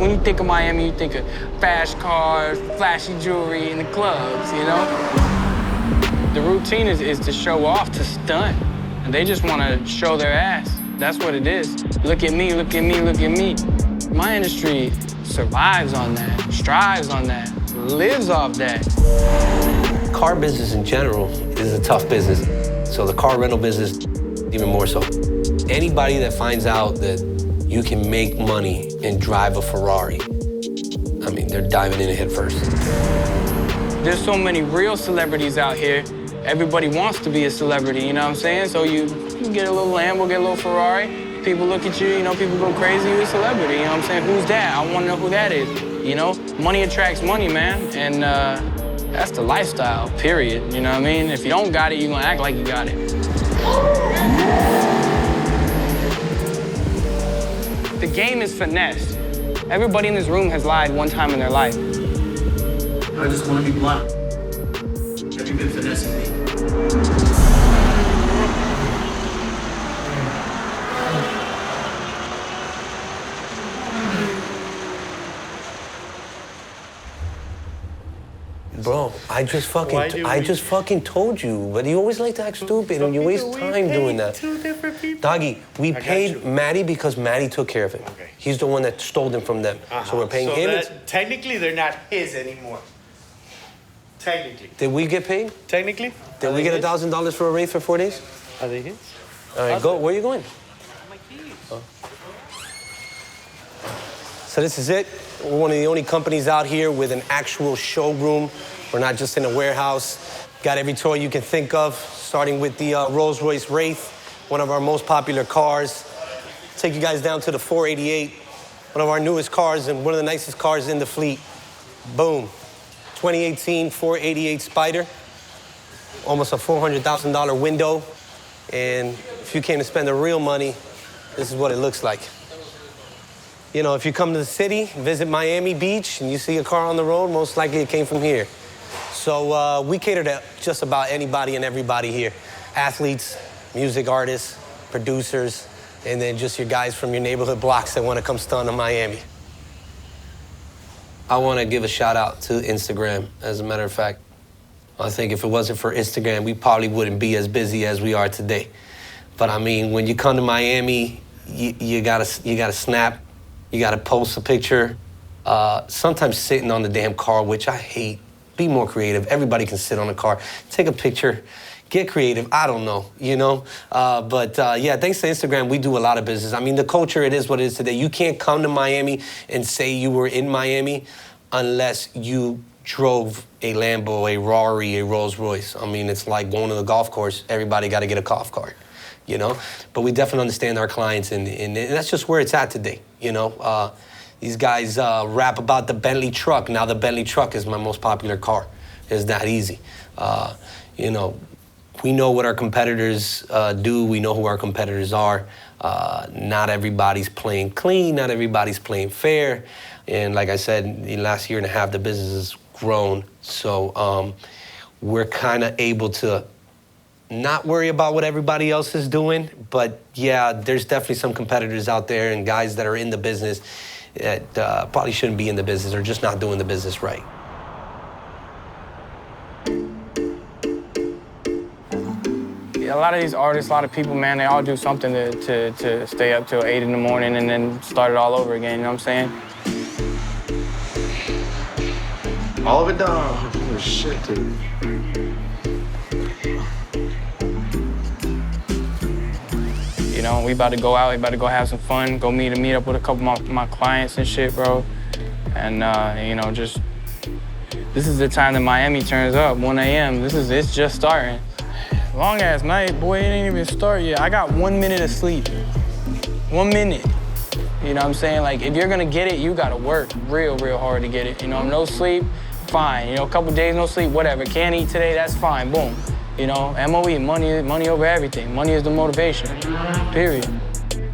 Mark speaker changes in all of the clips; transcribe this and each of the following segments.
Speaker 1: when you think of Miami, you think of fast cars, flashy jewelry, and the clubs, you know? The routine is to show off, to stunt. And they just want to show their ass. That's what it is. Look at me, look at me, look at me. My industry survives on that, strives on that, lives off that.
Speaker 2: Car business in general is a tough business. So the car rental business, even more so. Anybody that finds out that you can make money and drive a Ferrari, I mean, they're diving in head first.
Speaker 1: There's so many real celebrities out here. Everybody wants to be a celebrity, you know what I'm saying? So you get a little Lambo, get a little Ferrari, people look at you, you know, people go crazy, you're a celebrity, you know what I'm saying? Who's that? I want to know who that is, you know? Money attracts money, man, and that's the lifestyle, period, you know what I mean? If you don't got it, you're gonna act like you got it. The game is finesse. Everybody in this room has lied one time in their life.
Speaker 3: I just want to be blunt. Have you been finessing me?
Speaker 2: Bro, I just fucking told you, but you always like to act stupid and you waste time doing that.
Speaker 4: Two different people.
Speaker 2: Doggy, we paid Maddie because Maddie took care of him.
Speaker 4: Okay.
Speaker 2: He's the one that stole them from them. So we're paying him.
Speaker 4: That, technically, they're not his anymore. Technically.
Speaker 2: Did we get paid?
Speaker 4: Technically?
Speaker 2: Did we get $1,000 for a race for 4 days?
Speaker 4: Are they his?
Speaker 2: All right, go. Where are you going?
Speaker 4: My keys.
Speaker 2: Oh. So this is it. We're one of the only companies out here with an actual showroom. We're not just in a warehouse. Got every toy you can think of, starting with the Rolls-Royce Wraith, one of our most popular cars. Take you guys down to the 488, one of our newest cars and one of the nicest cars in the fleet. Boom. 2018 488 Spider. Almost a $400,000 window. And if you came to spend the real money, this is what it looks like. You know, if you come to the city, visit Miami Beach, and you see a car on the road, most likely it came from here. So we cater to just about anybody and everybody here. Athletes, music artists, producers, and then just your guys from your neighborhood blocks that want to come stunt in Miami. I want to give a shout out to Instagram, as a matter of fact. I think if it wasn't for Instagram, we probably wouldn't be as busy as we are today. But I mean, when you come to Miami, you gotta snap. You gotta post a picture. Sometimes sitting on the damn car, which I hate. Be more creative. Everybody can sit on a car. Take a picture. Get creative. I don't know, you know? But yeah, thanks to Instagram, we do a lot of business. I mean, the culture, it is what it is today. You can't come to Miami and say you were in Miami unless you drove a Lambo, a Ferrari, a Rolls Royce. I mean, it's like going to the golf course. Everybody got to get a golf cart, you know? But we definitely understand our clients, and that's just where it's at today, you know? These guys rap about the Bentley truck. Now the Bentley truck is my most popular car. It's that easy. You know, we know what our competitors do. We know who our competitors are. Not everybody's playing clean. Not everybody's playing fair. And like I said, in the last year and a half, the business has grown. So we're kind of able to not worry about what everybody else is doing. But yeah, there's definitely some competitors out there and guys that are in the business that probably shouldn't be in the business or just not doing the business right.
Speaker 1: A lot of these artists, a lot of people, man, they all do something to stay up till 8 in the morning and then start it all over again, you know what I'm saying?
Speaker 5: All of it done. Oh, shit, dude.
Speaker 1: You know, we about to go out, we about to go have some fun, go meet up with a couple of my clients and shit, bro. And, you know, just, this is the time that Miami turns up, 1 a.m. It's just starting. Long ass night, boy, it ain't even start yet. I got 1 minute of sleep. 1 minute. You know what I'm saying? Like, if you're gonna get it, you gotta work real hard to get it. You know, no sleep, fine. You know, a couple days no sleep, whatever. Can't eat today, that's fine, boom. You know, MOE, money over everything. Money is the motivation, period.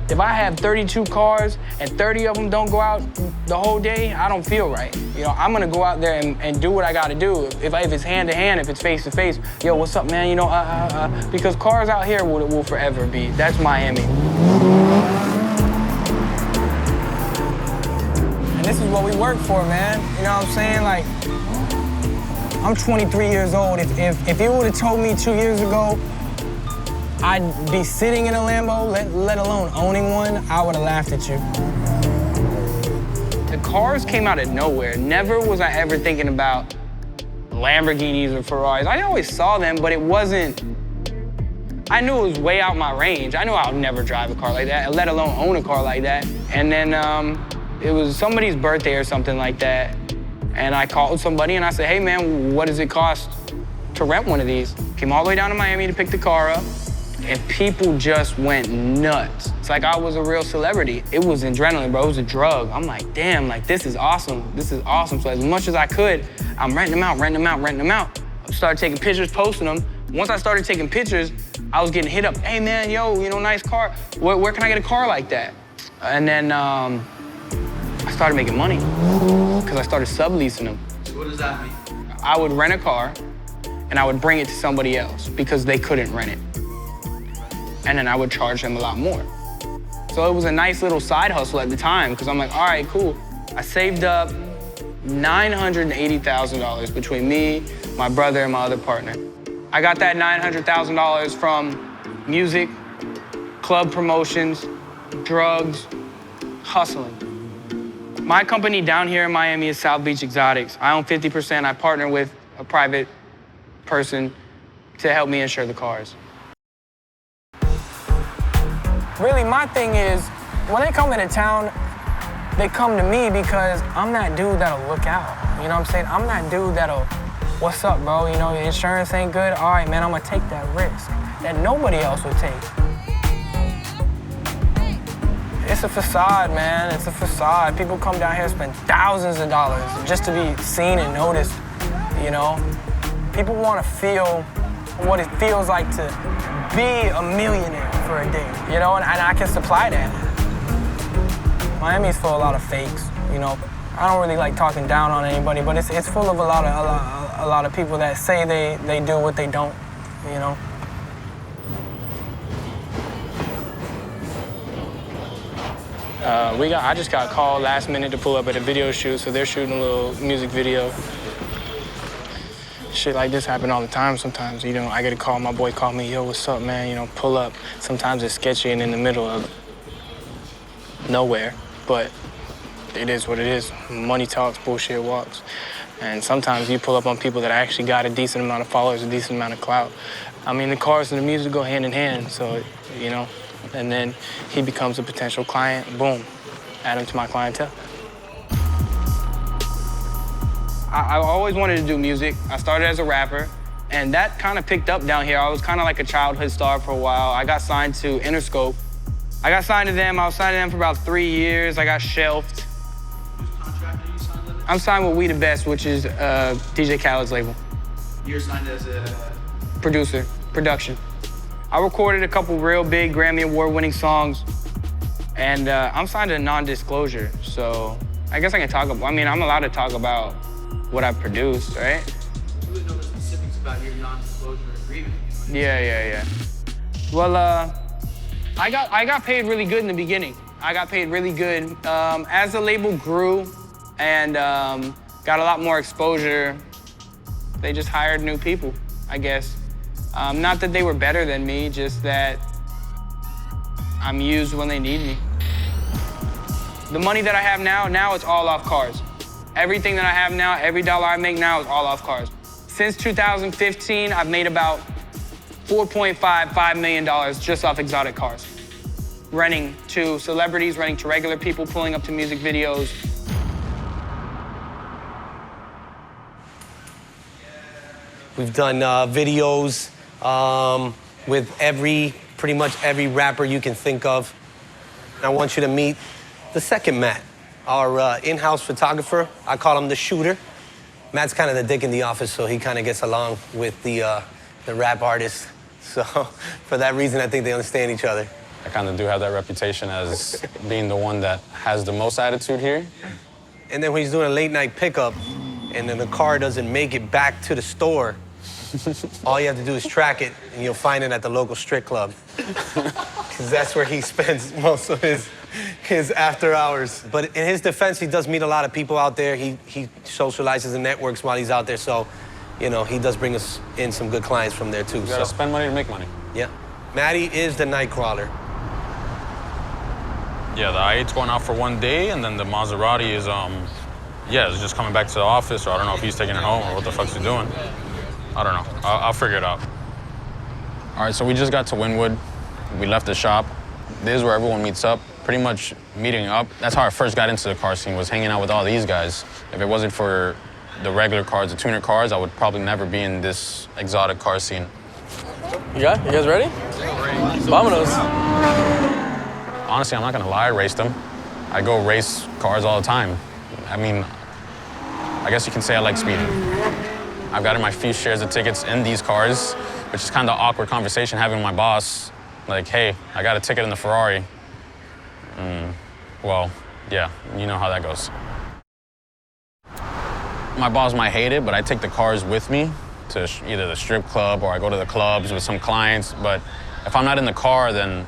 Speaker 1: If I have 32 cars and 30 of them don't go out the whole day, I don't feel right. You know, I'm gonna go out there and do what I gotta do. If it's hand to hand, if it's face to face, yo, what's up, man? You know, because cars out here will forever be. That's Miami. this is what we work for, man. You know what I'm saying? Like, I'm 23 years old. If you would have told me 2 years ago I'd be sitting in a Lambo, let alone owning one, I would have laughed at you. The cars came out of nowhere. Never was I ever thinking about Lamborghinis or Ferraris. I always saw them, but it wasn't, I knew it was way out my range. I knew I would never drive a car like that, let alone own a car like that. And then it was somebody's birthday or something like that, and I called somebody and I said, hey man, what does it cost to rent one of these? Came all the way down to Miami to pick the car up, and people just went nuts. It's like I was a real celebrity. It was adrenaline, bro. It was a drug. I'm like, damn, like, this is awesome. This is awesome. So as much as I could, I'm renting them out, renting them out, renting them out. I started taking pictures, posting them. Once I started taking pictures, I was getting hit up. Hey, man, yo, you know, nice car. Where can I get a car like that? And then I started making money because I started subleasing them.
Speaker 3: So what does that mean?
Speaker 1: I would rent a car, and I would bring it to somebody else because they couldn't rent it. And then I would charge them a lot more. So it was a nice little side hustle at the time, because I'm like, all right, cool. I saved up $980,000 between me, my brother, and my other partner. I got that $900,000 from music, club promotions, drugs, hustling. My company down here in Miami is South Beach Exotics. I own 50%. I partner with a private person to help me insure the cars. Really, my thing is, when they come into town, they come to me because I'm that dude that'll look out. You know what I'm saying? I'm that dude that'll, what's up, bro? You know, your insurance ain't good? All right, man, I'm gonna take that risk that nobody else would take. It's a facade, man. It's a facade. People come down here and spend thousands of dollars just to be seen and noticed, you know? People want to feel what it feels like to be a millionaire for a day, you know, and I can supply that. Miami's full of a lot of fakes, you know. I don't really like talking down on anybody, but it's full of a lot of people that say they do what they don't, you know. I just got called last minute to pull up at a video shoot, so they're shooting a little music video. Shit like this happen all the time sometimes, you know. I get a call, my boy called me, yo, what's up, man? You know, pull up. Sometimes it's sketchy and in the middle of nowhere, but it is what it is. Money talks, bullshit walks. And sometimes you pull up on people that actually got a decent amount of followers, a decent amount of clout. I mean, the cars and the music go hand in hand, so, you know, and then he becomes a potential client, boom, add him to my clientele. I always wanted to do music. I started as a rapper, and that kind of picked up down here. I was kind of like a childhood star for a while. I got signed to Interscope. I got signed to them. I was signed to them for about 3 years. I got shelved.
Speaker 3: Which contract are you signed with?
Speaker 1: I'm signed with We The Best, which is DJ Khaled's label.
Speaker 3: You're signed as a...
Speaker 1: Production. I recorded a couple real big Grammy Award-winning songs, and I'm signed to non-disclosure, so I guess I can talk about, I mean, I'm allowed to talk about what I produced, right?
Speaker 3: You would know the specifics about your non-disclosure agreement. You know?
Speaker 1: Yeah. Well, I got paid really good in the beginning. I got paid really good. As the label grew and got a lot more exposure, they just hired new people, I guess. Not that they were better than me, just that I'm used when they need me. The money that I have now it's all off cars. Everything that I have now, every dollar I make now is all off cars. Since 2015, I've made about $4.5 million just off exotic cars. Renting to celebrities, renting to regular people, pulling up to music videos.
Speaker 2: We've done videos with pretty much every rapper you can think of. I want you to meet the second Matt, our in-house photographer. I call him the shooter. Matt's kind of the dick in the office, so he kind of gets along with the rap artist. So for that reason, I think they understand each other.
Speaker 6: I kind of do have that reputation as being the one that has the most attitude here.
Speaker 2: And then when he's doing a late night pickup, and then the car doesn't make it back to the store, all you have to do is track it, and you'll find it at the local strip club. because that's where he spends most of his after hours. But in his defense, he does meet a lot of people out there. He socializes and networks while he's out there. So, you know, he does bring us in some good clients from there, too.
Speaker 6: You gotta spend money to make money.
Speaker 2: Yeah. Matty is the night crawler.
Speaker 6: Yeah, the I-8's going out for 1 day, and then the Maserati is, yeah, it's just coming back to the office, or I don't know if he's taking it home or what the fuck's he doing. I don't know. I'll figure it out. All right, so we just got to Wynwood. We left the shop. This is where everyone meets up, pretty much meeting up. That's how I first got into the car scene, was hanging out with all these guys. If it wasn't for the regular cars, the tuner cars, I would probably never be in this exotic car scene.
Speaker 7: You guys ready? Vámonos.
Speaker 6: Honestly, I'm not gonna lie, I raced them. I go race cars all the time. I mean, I guess you can say I like speeding. I've gotten my few shares of tickets in these cars, which is kind of awkward conversation having with my boss. Like, hey, I got a ticket in the Ferrari. Well, yeah, you know how that goes. My boss might hate it, but I take the cars with me to either the strip club or I go to the clubs with some clients. But if I'm not in the car, then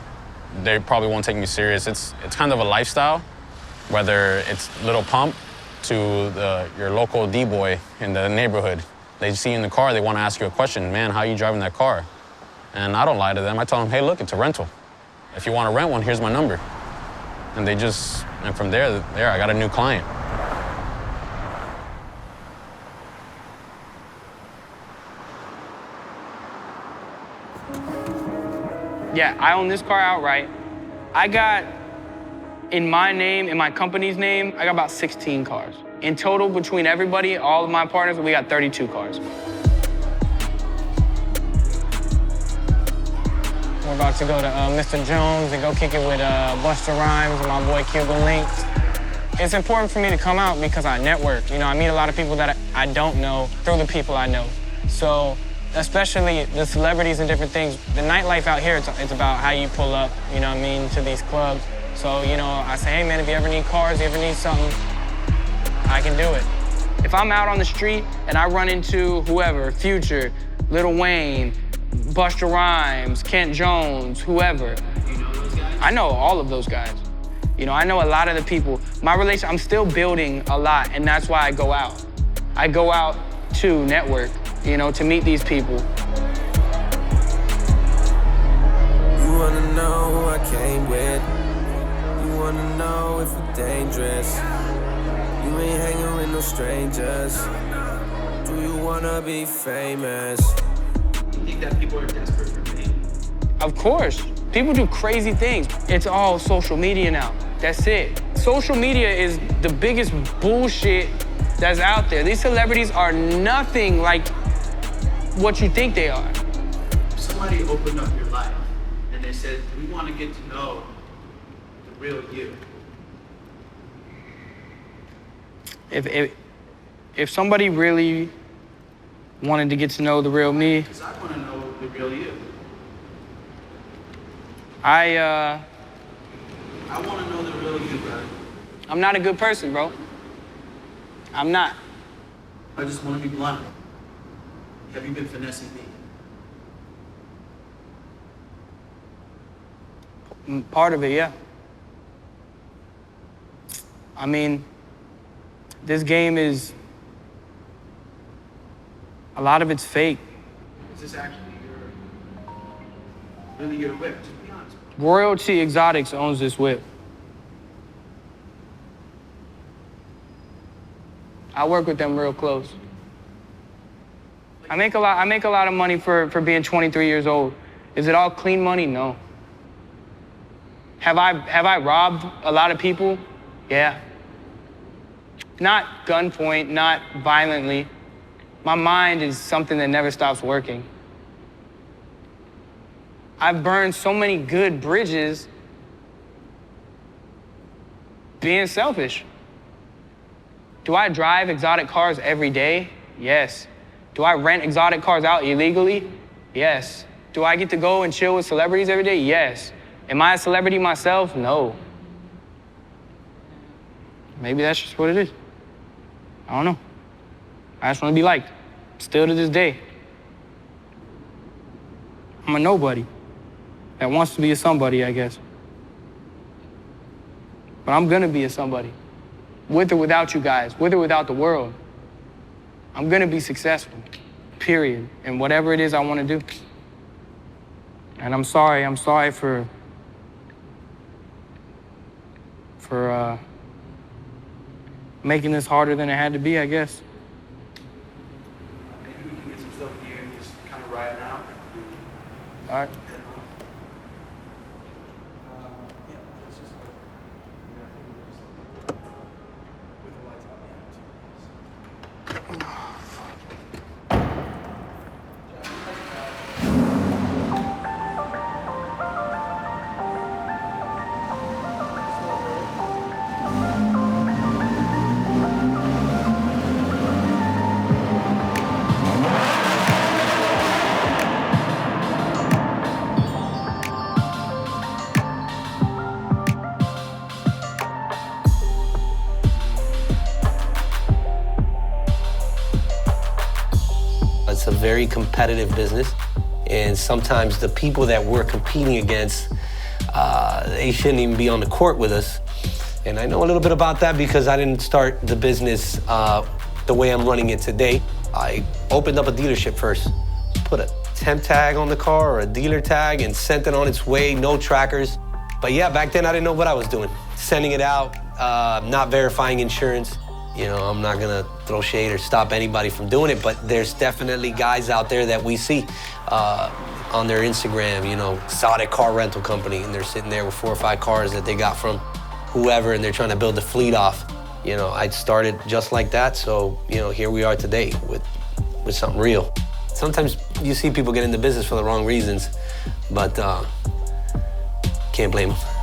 Speaker 6: they probably won't take me serious. It's kind of a lifestyle, whether it's Little Pump to your local D-boy in the neighborhood. They see you in the car, they want to ask you a question. Man, how are you driving that car? And I don't lie to them. I tell them, hey, look, it's a rental. If you want to rent one, here's my number. And and from there, I got a new client.
Speaker 1: Yeah, I own this car outright. I got, in my name, in my company's name, I got about 16 cars. In total, between everybody, all of my partners, we got 32 cars. We're about to go to Mr. Jones and go kick it with Busta Rhymes and my boy Cuban Links. It's important for me to come out because I network. You know, I meet a lot of people that I don't know through the people I know. So, especially the celebrities and different things, the nightlife out here, it's about how you pull up, you know what I mean, to these clubs. So, you know, I say, hey man, if you ever need cars, if you ever need something, I can do it. If I'm out on the street and I run into whoever, Future, Lil Wayne, Busta Rhymes, Kent Jones, whoever, I know all of those guys. You know, I know a lot of the people. I'm still building a lot, and that's why I go out. I go out to network, you know, to meet these people.
Speaker 8: You wanna know who I came with? You wanna know if we're dangerous? You ain't hanging with no strangers. Do you wanna be famous?
Speaker 3: You think that people are desperate for fame?
Speaker 1: Of course. People do crazy things. It's all social media now. That's it. Social media is the biggest bullshit that's out there. These celebrities are nothing like what you think they are.
Speaker 3: If somebody opened up your life and they said, we want to get to know the real you.
Speaker 1: If somebody really wanted to get to know the real me,
Speaker 3: Because I want to know the real you.
Speaker 1: I
Speaker 3: want to know the real you, brother.
Speaker 1: I'm not a good person, bro. I'm not.
Speaker 3: I just want to be blunt. Have you been finessing me?
Speaker 1: Part of it, yeah. I mean, this game is, a lot of it's fake.
Speaker 3: Is this actually really your whip? Just be honest.
Speaker 1: Royalty Exotics owns this whip. I work with them real close. I make a lot of money for being 23 years old. Is it all clean money? No. Have I robbed a lot of people? Yeah. Not gunpoint, not violently. My mind is something that never stops working. I've burned so many good bridges being selfish. Do I drive exotic cars every day? Yes. Do I rent exotic cars out illegally? Yes. Do I get to go and chill with celebrities every day? Yes. Am I a celebrity myself? No. Maybe that's just what it is. I don't know. I just want to be liked. Still to this day. I'm a nobody. that wants to be a somebody, I guess. But I'm gonna be a somebody. With or without you guys, with or without the world. I'm gonna be successful, period, in whatever it is I wanna do. And I'm sorry for making this harder than it had to be, I guess.
Speaker 3: Maybe we can get some stuff here and just kind of ride it out.
Speaker 1: All right.
Speaker 2: It's a very competitive business, and sometimes the people that we're competing against, they shouldn't even be on the court with us. And I know a little bit about that because I didn't start the business the way I'm running it today. I opened up a dealership first, put a temp tag on the car or a dealer tag and sent it on its way, no trackers. But yeah, back then I didn't know what I was doing. Sending it out, not verifying insurance. You know, I'm not gonna throw shade or stop anybody from doing it, but there's definitely guys out there that we see on their Instagram, you know, Exotic car rental company, and they're sitting there with 4 or 5 cars that they got from whoever, and they're trying to build the fleet off. You know, I started just like that, so, you know, here we are today with something real. Sometimes you see people get into business for the wrong reasons, but can't blame them.